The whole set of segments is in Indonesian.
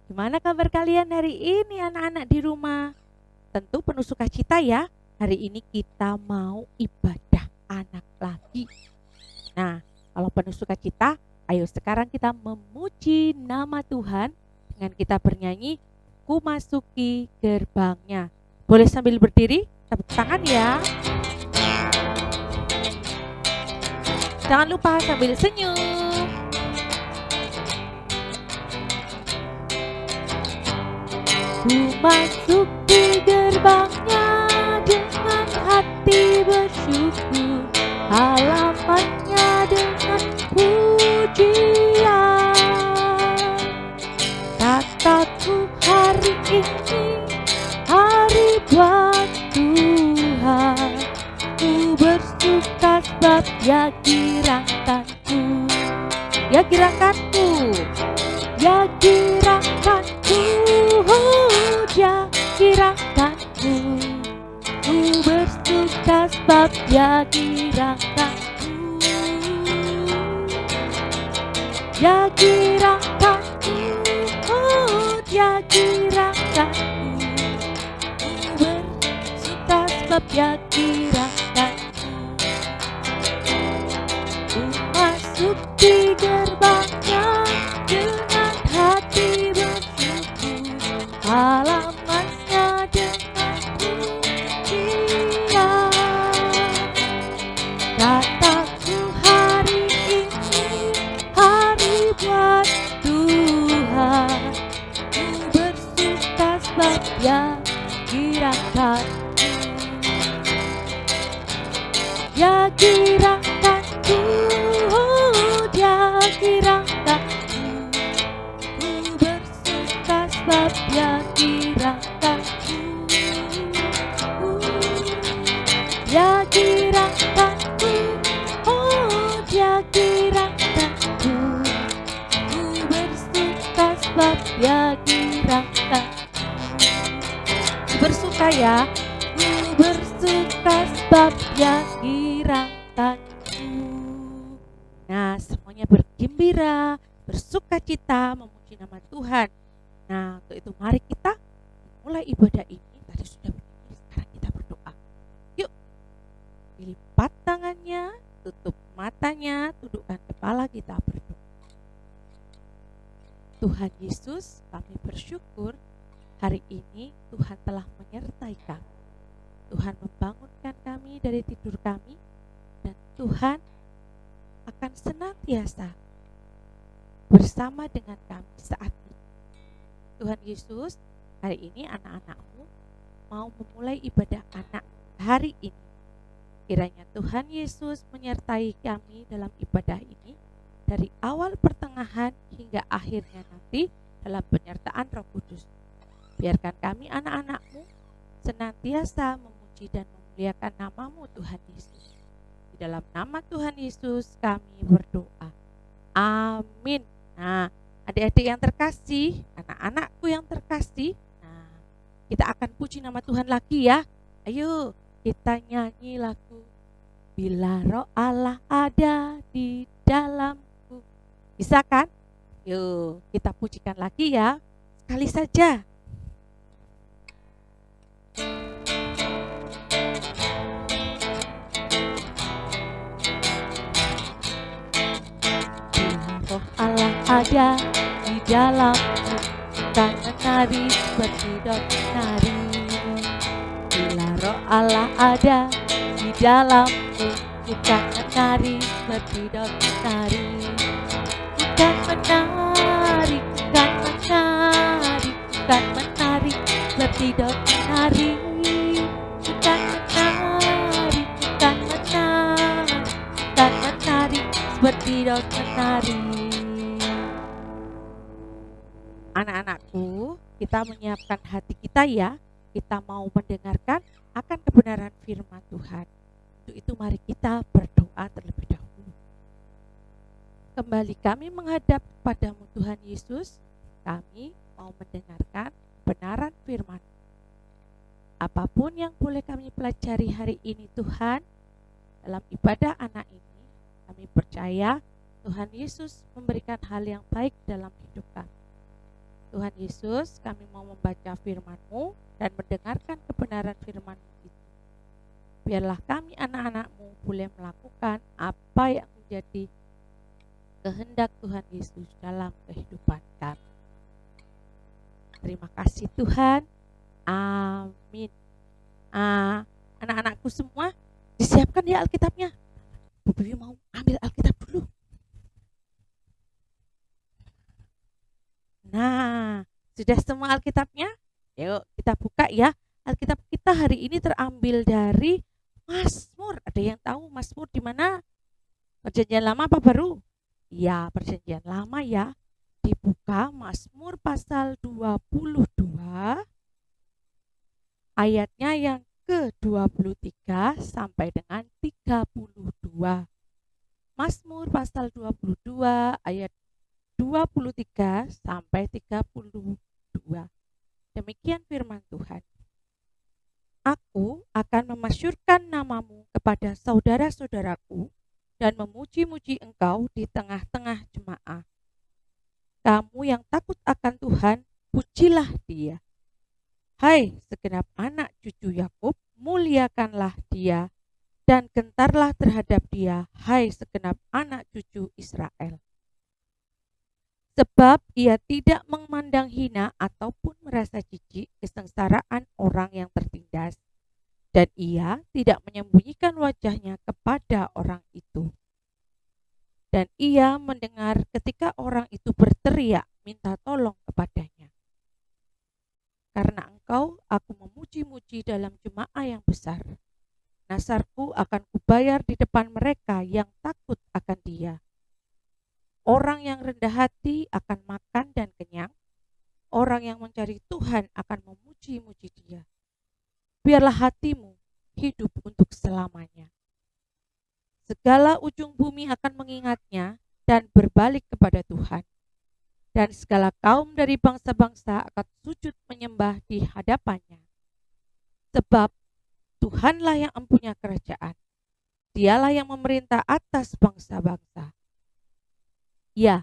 Gimana kabar kalian hari ini anak-anak di rumah? Tentu penuh sukacita ya. Hari ini kita mau ibadah anak lagi. Nah, kalau penuh sukacita, ayo sekarang kita memuji nama Tuhan dengan kita bernyanyi, Ku masuki gerbangnya. Boleh sambil berdiri, tepuk tangan ya. Jangan lupa sambil senyum. Ku masuki gerbangnya dengan hati bersyukur, halamannya dengan pujian. Kataku hari ini hari buat Tuhan, ku bersuka sebab Dia girakanku. Dia girakanku, Dia girakanku, Dia girakanku. Ku bersuka sebab Dia girakanku. Dia girakanku, Dia girakanku. Ku bersuka sebab Dia girakanku. Ku masuki gerbangnya dengan hati bersyukur, halamannya dengan pujian. Kataku hari ini hari buat Tuhan, ku bersuka sebab Dia girakanku. Dia girakanku, Dia girakanku. Ku bersuka sebab Dia girakanku. Dia girakanku, Dia girakanku. Ku bersuka sebab Dia girakanku. Bersuka ya, ku bersuka sebab Dia girakanku. Nah, semuanya bergembira, bersukacita, memuji nama Tuhan. Nah, untuk itu mari kita mulai ibadah ini. Tadi sudah berdiri, sekarang kita berdoa. Yuk, lipat tangannya, tutup matanya, tundukkan kepala, kita berdoa. Tuhan Yesus, kami bersyukur hari ini Tuhan telah menyertai kami. Tuhan membangunkan kami dari tidur kami, dan Tuhan akan senantiasa bersama dengan kami saat ini. Tuhan Yesus, hari ini anak-anak-Mu mau memulai ibadah anak hari ini. Kiranya Tuhan Yesus menyertai kami dalam ibadah ini dari awal pertengahan hingga akhirnya nanti dalam penyertaan Roh Kudus. Biarkan kami anak-anak-Mu senantiasa memuji dan memuliakan nama-Mu Tuhan Yesus. Di dalam nama Tuhan Yesus kami berdoa. Amin. Nah, adik-adik yang terkasih, anak-anakku yang terkasih, nah, kita akan puji nama Tuhan lagi ya. Ayo kita nyanyi lagu Bila Roh Allah ada di dalamku. Bisa kan? Yuk kita pujikan lagi ya. Sekali saja. Roh Allah ada di dalamku, kan menari seperti daun menari. Bila Roh Allah ada di dalamku, bukan menari seperti daun menari. Bukan menari, bukan menari, bukan menari seperti daun menari. Bukan menari, bukan menari, bukan menari seperti daun menari. Anak-anakku, kita menyiapkan hati kita ya. Kita mau mendengarkan akan kebenaran firman Tuhan. Untuk itu mari kita berdoa terlebih dahulu. Kembali kami menghadap padamu Tuhan Yesus. Kami mau mendengarkan kebenaran firman. Apapun yang boleh kami pelajari hari ini Tuhan, dalam ibadah anak ini, kami percaya Tuhan Yesus memberikan hal yang baik dalam hidup kami. Tuhan Yesus, kami mau membaca firman-Mu dan mendengarkan kebenaran firman-Mu itu. Biarlah kami anak-anak-Mu boleh melakukan apa yang menjadi kehendak Tuhan Yesus dalam kehidupan kami. Terima kasih Tuhan. Amin. Anak-anakku semua, disiapkan ya Alkitabnya. Bu Bibi mau ambil Alkitab dulu. Nah, sudah semua Alkitabnya? Yuk kita buka ya. Alkitab kita hari ini terambil dari Mazmur. Ada yang tahu Mazmur di mana? Perjanjian lama apa baru? Ya, perjanjian lama ya. Dibuka Mazmur pasal 22 ayatnya yang ke-23 sampai dengan 32. Mazmur pasal 22 ayat 23 sampai 32. Demikian firman Tuhan. Aku akan memasyurkan namamu kepada saudara-saudaraku dan memuji-muji engkau di tengah-tengah jemaah. Kamu yang takut akan Tuhan, pujilah Dia. Hai segenap anak cucu Yakub, muliakanlah Dia dan gentarlah terhadap Dia, hai segenap anak cucu Israel. Sebab Ia tidak memandang hina ataupun merasa jijik kesengsaraan orang yang tertindas, dan Ia tidak menyembunyikan wajahnya kepada orang itu. Dan Ia mendengar ketika orang itu berteriak minta tolong kepadanya. Karena engkau, aku memuji-muji dalam jemaah yang besar. Nasarku akan kubayar di depan mereka yang takut akan Dia. Orang yang rendah hati akan makan dan kenyang. Orang yang mencari Tuhan akan memuji-muji Dia. Biarlah hatimu hidup untuk selamanya. Segala ujung bumi akan mengingatnya dan berbalik kepada Tuhan. Dan segala kaum dari bangsa-bangsa akan sujud menyembah di hadapannya. Sebab Tuhanlah yang mempunyai kerajaan. Dialah yang memerintah atas bangsa-bangsa. Ya,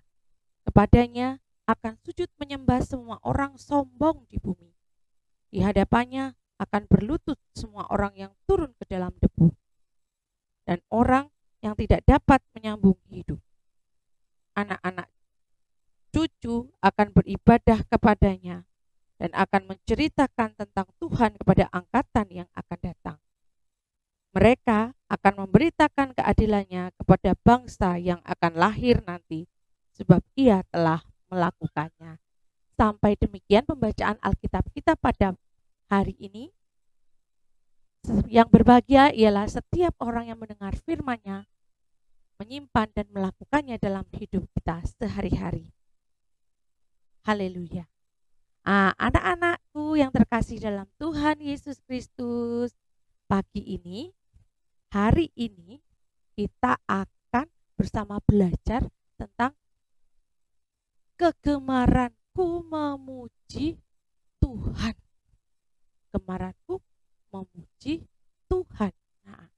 kepadanya akan sujud menyembah semua orang sombong di bumi. Di hadapannya akan berlutut semua orang yang turun ke dalam debu. Dan orang yang tidak dapat menyambung hidup. Anak-anak cucu akan beribadah kepadanya dan akan menceritakan tentang Tuhan kepada angkatan yang akan datang. Mereka akan memberitakan keadilannya kepada bangsa yang akan lahir nanti, sebab Ia telah melakukannya. Sampai demikian pembacaan Alkitab kita pada hari ini. Yang berbahagia ialah setiap orang yang mendengar firman-Nya, menyimpan dan melakukannya dalam hidup kita sehari-hari. Haleluya. Anak-anakku yang terkasih dalam Tuhan Yesus Kristus, pagi ini, hari ini, kita akan bersama belajar tentang kegemaranku memuji Tuhan. Kegemaranku memuji Tuhan. Nah,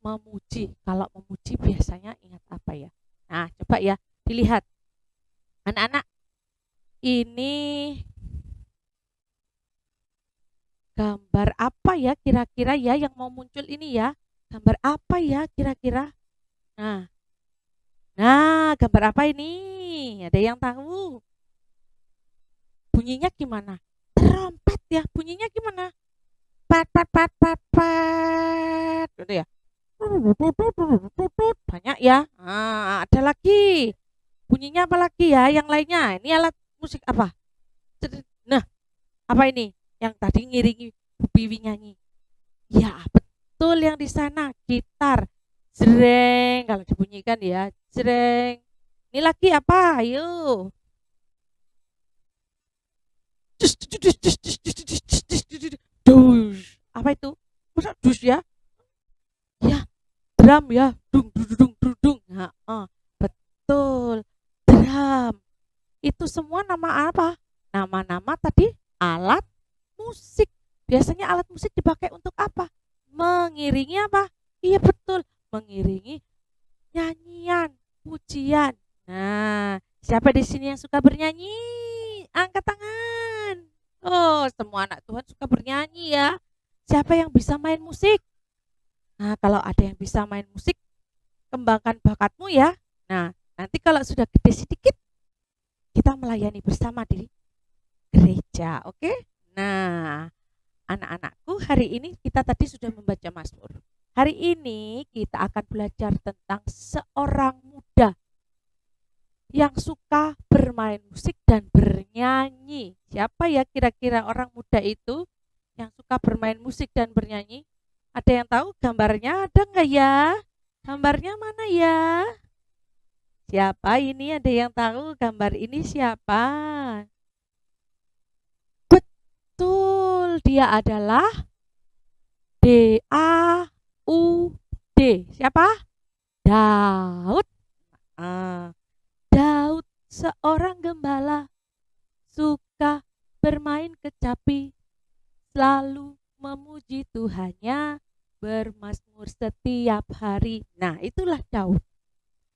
memuji, kalau memuji biasanya ingat apa ya? Nah, coba ya dilihat. Anak-anak, ini gambar apa ya kira-kira ya yang mau muncul ini ya? Gambar apa ya kira-kira? Nah, gambar apa ini? Ada yang tahu? Bunyinya gimana? Trompet ya, bunyinya gimana? Pat pat pat pat pat. Gitu ya. Banyak ya. Ada lagi. Bunyinya apa lagi ya? Yang lainnya. Ini alat musik apa? Nah, apa ini? Yang tadi ngiringi Bu Piwi nyanyi. Ya, betul yang di sana. Gitar. Jreng. Kalau dibunyikan ya. Jreng. Ini lagi apa? Ayo. Dus. Apa itu? Masa dus ya? Ya, drum ya. Dung dung dung dung dung. Nah, betul. Drum. Itu semua nama apa? Nama-nama tadi alat musik. Biasanya alat musik dipakai untuk apa? Mengiringi apa? Iya betul, mengiringi nyanyian, pujian. Nah, siapa di sini yang suka bernyanyi? Angkat tangan. Oh, semua anak Tuhan suka bernyanyi ya. Siapa yang bisa main musik? Nah, kalau ada yang bisa main musik, kembangkan bakatmu ya. Nah, nanti kalau sudah gede sedikit, kita melayani bersama di gereja, oke? Nah, anak-anakku, hari ini kita tadi sudah membaca Mazmur. Hari ini kita akan belajar tentang seorang muda yang suka bermain musik dan bernyanyi. Siapa ya kira-kira orang muda itu yang suka bermain musik dan bernyanyi? Ada yang tahu gambarnya? Ada nggak ya? Gambarnya mana ya? Siapa ini? Ada yang tahu gambar ini siapa? Betul, dia adalah D-A-U-D. Siapa? Daud. Ah, Daud seorang gembala suka bermain kecapi, selalu memuji Tuhannya, bermazmur setiap hari. Nah, itulah Daud.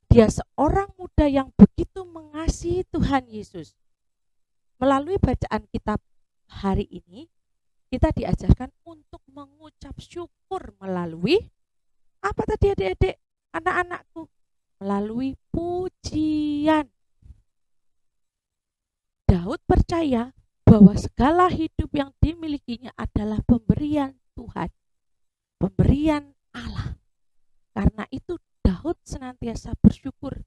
Dia seorang muda yang begitu mengasihi Tuhan Yesus. Melalui bacaan kitab hari ini, kita diajarkan untuk mengucap syukur melalui apa tadi adik-adik, anak-anakku? Melalui pujian. Daud percaya bahwa segala hidup yang dimilikinya adalah pemberian Tuhan, pemberian Allah. Karena itu Daud senantiasa bersyukur.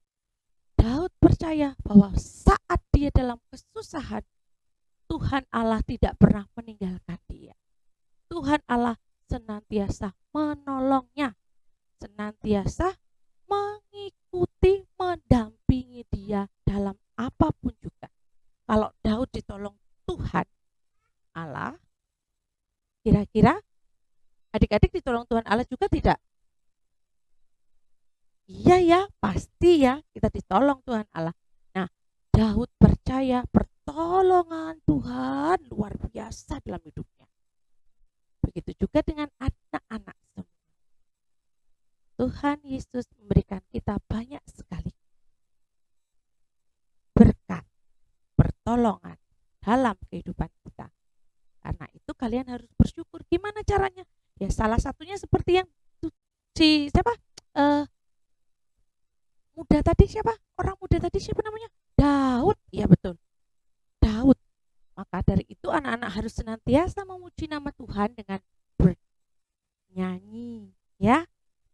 Daud percaya bahwa saat dia dalam kesusahan, Tuhan Allah tidak pernah meninggalkan dia. Tuhan Allah senantiasa menolongnya, senantiasa mengikuti, mendampingi dia dalam apapun juga. Kalau Daud ditolong Tuhan Allah, kira-kira adik-adik ditolong Tuhan Allah juga tidak? Iya ya, pasti ya, kita ditolong Tuhan Allah. Nah, Daud percaya pertolongan Tuhan luar biasa dalam hidupnya. Begitu juga dengan anak-anak semua. Tuhan Yesus memberikan kita banyak sekali berkat, pertolongan dalam kehidupan kita. Karena itu kalian harus bersyukur. Gimana caranya? Ya salah satunya seperti yang si siapa? Muda tadi siapa? Orang muda tadi siapa namanya? Daud. Iya betul. Daud. Maka dari itu anak-anak harus senantiasa memuji nama Tuhan dengan bernyanyi, ya,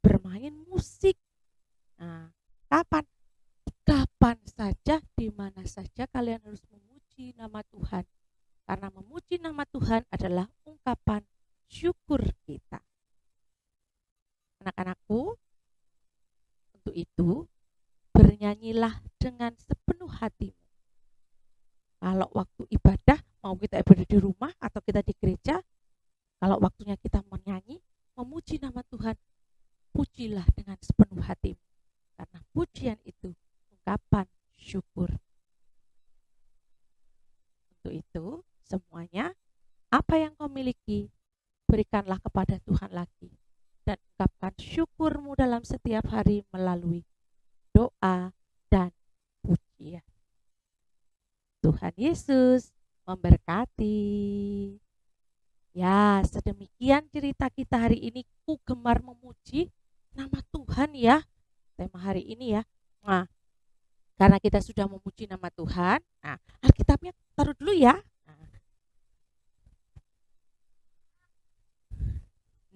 bermain musik. Nah, kapan? Kapan saja, di mana saja kalian harus memuji nama Tuhan. Karena memuji nama Tuhan adalah ungkapan syukur kita. Anak-anakku, untuk itu bernyanyilah dengan sepenuh hatimu. Kalau waktu ibadah, mau kita ibadah di rumah atau kita di gereja, kalau waktunya kita menyanyi, memuji nama Tuhan, pujilah dengan sepenuh hatimu. Karena pujian itu ungkapan syukur. Untuk itu, semuanya, apa yang kau miliki, berikanlah kepada Tuhan lagi. Dan ungkapkan syukurmu dalam setiap hari melalui doa dan pujian. Tuhan Yesus memberkati. Ya, sedemikian cerita kita hari ini. Ku gemar memuji nama Tuhan ya. Tema hari ini ya. Nah, karena kita sudah memuji nama Tuhan, nah, Alkitabnya taruh dulu ya.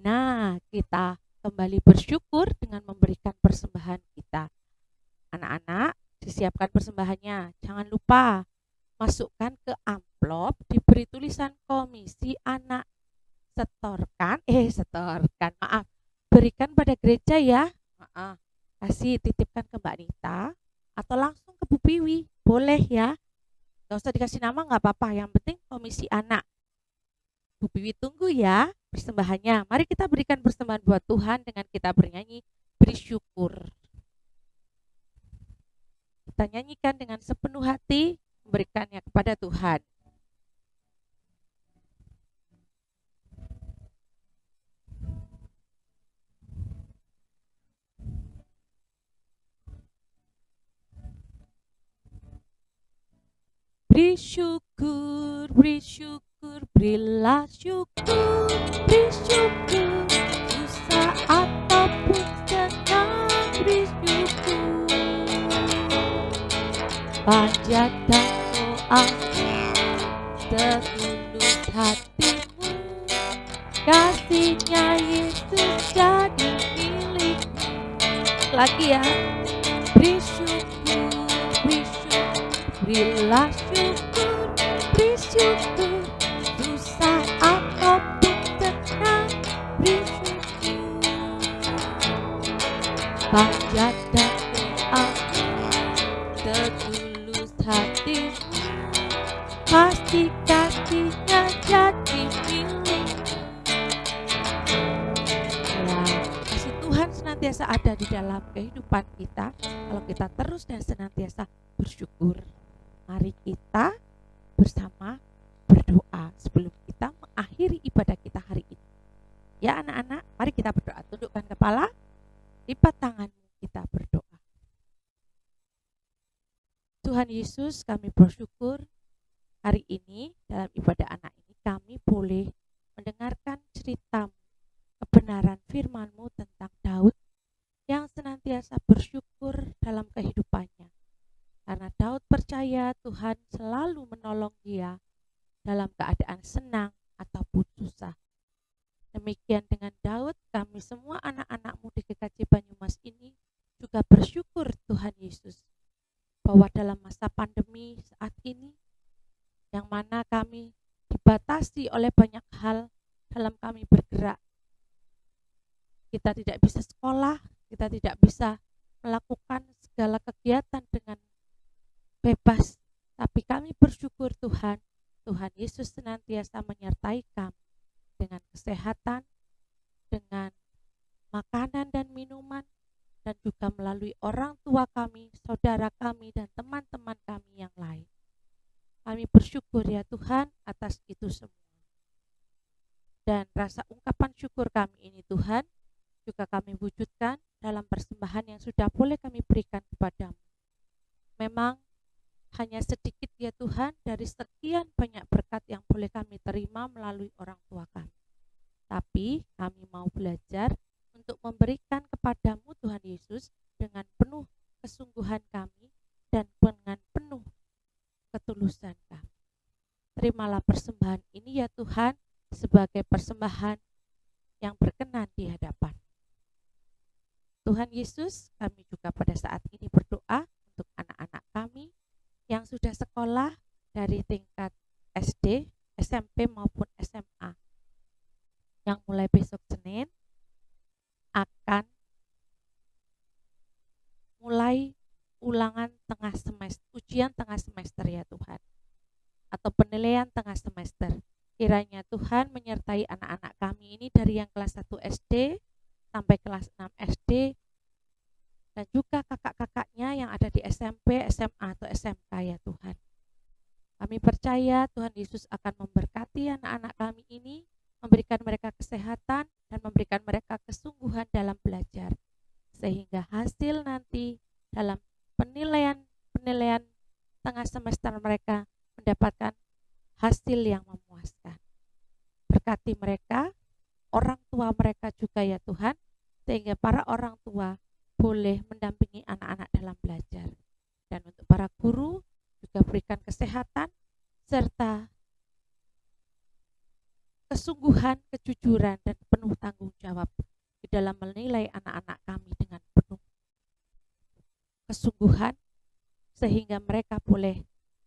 Nah, kita kembali bersyukur dengan memberikan persembahan kita. Anak-anak, disiapkan persembahannya. Jangan lupa masukkan ke amplop, diberi tulisan komisi anak. Maaf, berikan pada gereja ya. Kasih, titipkan ke Mbak Nita atau langsung ke Bu Piwi, boleh ya. Gak usah dikasih nama, gak apa-apa, yang penting komisi anak. Bu Piwi tunggu ya persembahannya. Mari kita berikan persembahan buat Tuhan dengan kita bernyanyi bersyukur. Kita nyanyikan dengan sepenuh hati, memberikannya kepada Tuhan. Beri syukur, berilah syukur, beri syukur, susah ataupun senang, beri syukur. Panjatkan doamu, setulus hatimu, kasihnya Yesus jadi milikmu. Lagi ya, beri syukur, berilah syukur, beri syukur, susah apapun tenang, beri syukur. Panjatkan doamu, setulus hatimu, pasti kasihnya jadi milikmu. Ya, kasih Tuhan senantiasa ada di dalam kehidupan kita kalau kita terus dan senantiasa bersyukur. Mari kita bersama berdoa sebelum kita mengakhiri ibadah kita hari ini. Ya anak-anak, mari kita berdoa. Tundukkan kepala, lipat tanganmu, kita berdoa. Tuhan Yesus, kami bersyukur hari ini dalam ibadah anak ini kami boleh mendengarkan cerita kebenaran firman-Mu tentang Daud yang senantiasa bersyukur dalam kehidupannya. Karena Daud percaya Tuhan selalu menolong dia dalam keadaan senang ataupun susah. Demikian dengan Daud, kami semua anak-anak-Mu di GKJ Banyumas ini juga bersyukur Tuhan Yesus, bahwa dalam masa pandemi saat ini, yang mana kami dibatasi oleh banyak hal dalam kami bergerak. Kita tidak bisa sekolah, kita tidak bisa melakukan segala kegiatan dengan bebas. Tapi kami bersyukur Tuhan, Tuhan Yesus senantiasa menyertai kami dengan kesehatan, dengan makanan dan minuman, dan juga melalui orang tua kami, saudara kami, dan teman-teman kami yang lain. Kami bersyukur ya Tuhan atas itu semua. Dan rasa ungkapan syukur kami ini Tuhan, juga kami wujudkan dalam persembahan yang sudah boleh kami berikan kepadamu. Memang hanya sedikit ya Tuhan dari sekian banyak berkat yang boleh kami terima melalui orang tua kami. Tapi kami mau belajar untuk memberikan kepadamu Tuhan Yesus dengan penuh kesungguhan kami dan dengan penuh ketulusan kami. Terimalah persembahan ini ya Tuhan sebagai persembahan yang berkenan di hadapan Tuhan Yesus. Kami juga pada saat ini berdoa untuk anak-anak kami yang sudah sekolah dari tingkat SD, SMP maupun SMA, yang mulai besok Senin akan mulai ulangan tengah semester, ujian tengah semester ya Tuhan, atau penilaian tengah semester. Kiranya Tuhan menyertai anak-anak kami ini dari yang kelas 1 SD sampai kelas 6 SD, dan juga kakak-kakaknya yang ada di SMP, SMA, atau SMK ya Tuhan. Kami percaya Tuhan Yesus akan memberkati anak-anak kami ini, memberikan mereka kesehatan, dan memberikan mereka kesungguhan dalam belajar, sehingga hasil nanti dalam penilaian tengah semester mereka mendapatkan hasil yang memuaskan. Berkati mereka, orang tua mereka juga ya Tuhan, sehingga para orang tua boleh mendampingi anak-anak dalam belajar. Dan untuk para guru juga berikan kesehatan serta kesungguhan, kejujuran, dan penuh tanggung jawab di dalam menilai anak-anak kami dengan penuh kesungguhan, sehingga mereka boleh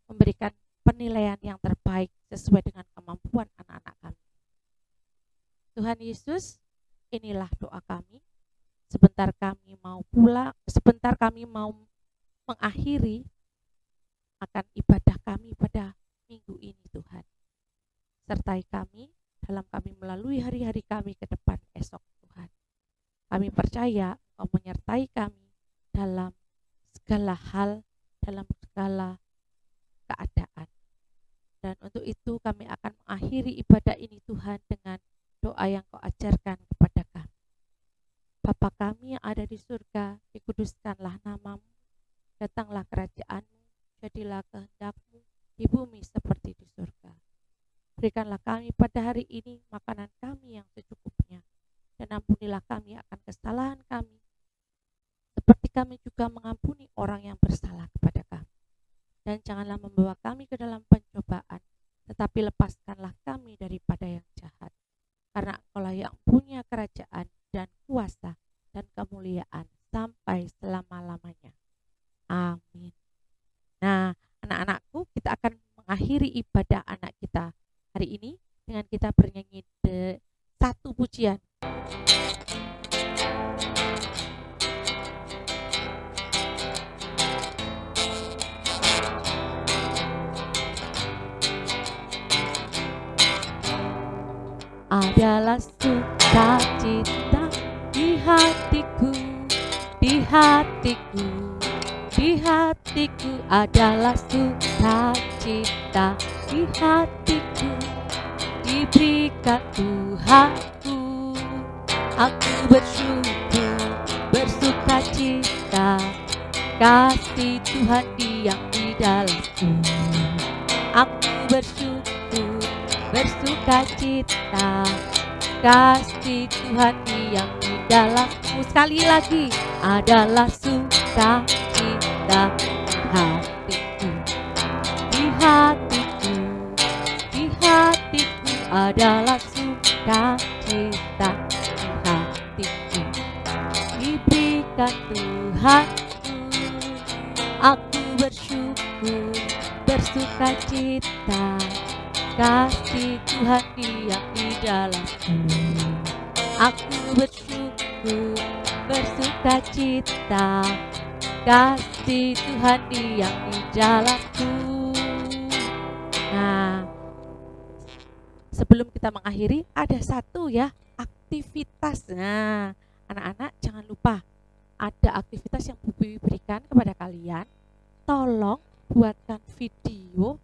memberikan penilaian yang terbaik sesuai dengan kemampuan anak-anak kami. Tuhan Yesus, inilah doa kami. Sebentar kami mau mengakhiri akan ibadah kami pada minggu ini Tuhan. Sertai kami dalam kami melalui hari-hari kami ke depan esok Tuhan. Kami percaya Engkau menyertai kami dalam segala hal, dalam segala keadaan. Dan untuk itu kami akan mengakhiri ibadah ini Tuhan dengan doa yang Kau ajarkan kepada kami. Bapa kami yang ada di surga, dikuduskanlah nama-Mu, datanglah kerajaan-Mu, jadilah kehendak-Mu di bumi seperti di surga. Berikanlah kami pada hari ini makanan kami yang secukupnya, dan ampunilah kami akan kesalahan kami, seperti kami juga mengampuni orang yang bersalah kepada kami. Dan janganlah membawa kami ke dalam pencobaan, tetapi lepaskanlah kami daripada yang jahat. Karena Engkaulah yang punya kerajaan dan kuasa dan kemuliaan sampai selama-lamanya. Amin. Nah, anak-anakku, kita akan mengakhiri ibadah anak kita hari ini dengan kita bernyanyi satu pujian. Adalah sukacita di hatiku, di hatiku, di hatiku adalah sukacita di hatiku, diberikan Tuhanku. Aku bersyukur, bersukacita, kasih Tuhan diam di dalamku. Aku bersyukur, bersukacita, kasih Tuhan diam di dalamku. Sekali lagi, adalah sukacita di hatiku, di hatiku, di hatiku adalah sukacita di hatiku, diberikan Tuhanku. Aku bersyukur, bersukacita, kasih Tuhan diam di dalamku. Aku bersyukur, bersukacita, kasih Tuhan diam di dalamku. Nah, sebelum kita mengakhiri, ada satu ya, aktivitas. Nah, anak-anak jangan lupa, ada aktivitas yang Bu Bibi berikan kepada kalian. Tolong buatkan video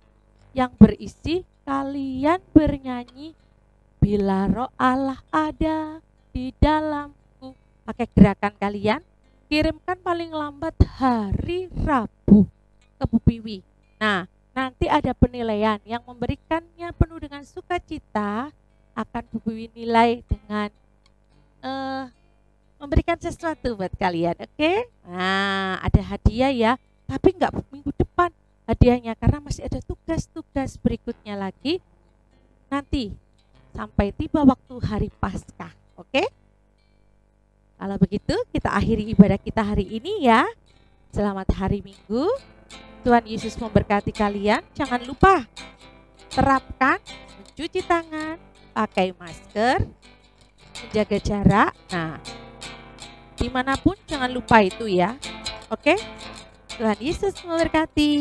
yang berisi kalian bernyanyi bila roh Allah ada di dalamku. Pakai gerakan kalian, kirimkan paling lambat hari Rabu ke Bu Bibi. Nah, nanti ada penilaian yang memberikannya penuh dengan sukacita, akan Bu Bibi nilai dengan memberikan sesuatu buat kalian, oke? Nah, ada hadiah ya, tapi nggak minggu depan hadiahnya karena masih ada tugas-tugas berikutnya lagi nanti sampai tiba waktu hari Paskah, oke? Kalau begitu kita akhiri ibadah kita hari ini ya. Selamat hari Minggu. Tuhan Yesus memberkati kalian. Jangan lupa terapkan mencuci tangan, pakai masker, menjaga jarak. Nah, dimanapun jangan lupa itu ya. Oke? Tuhan Yesus memberkati.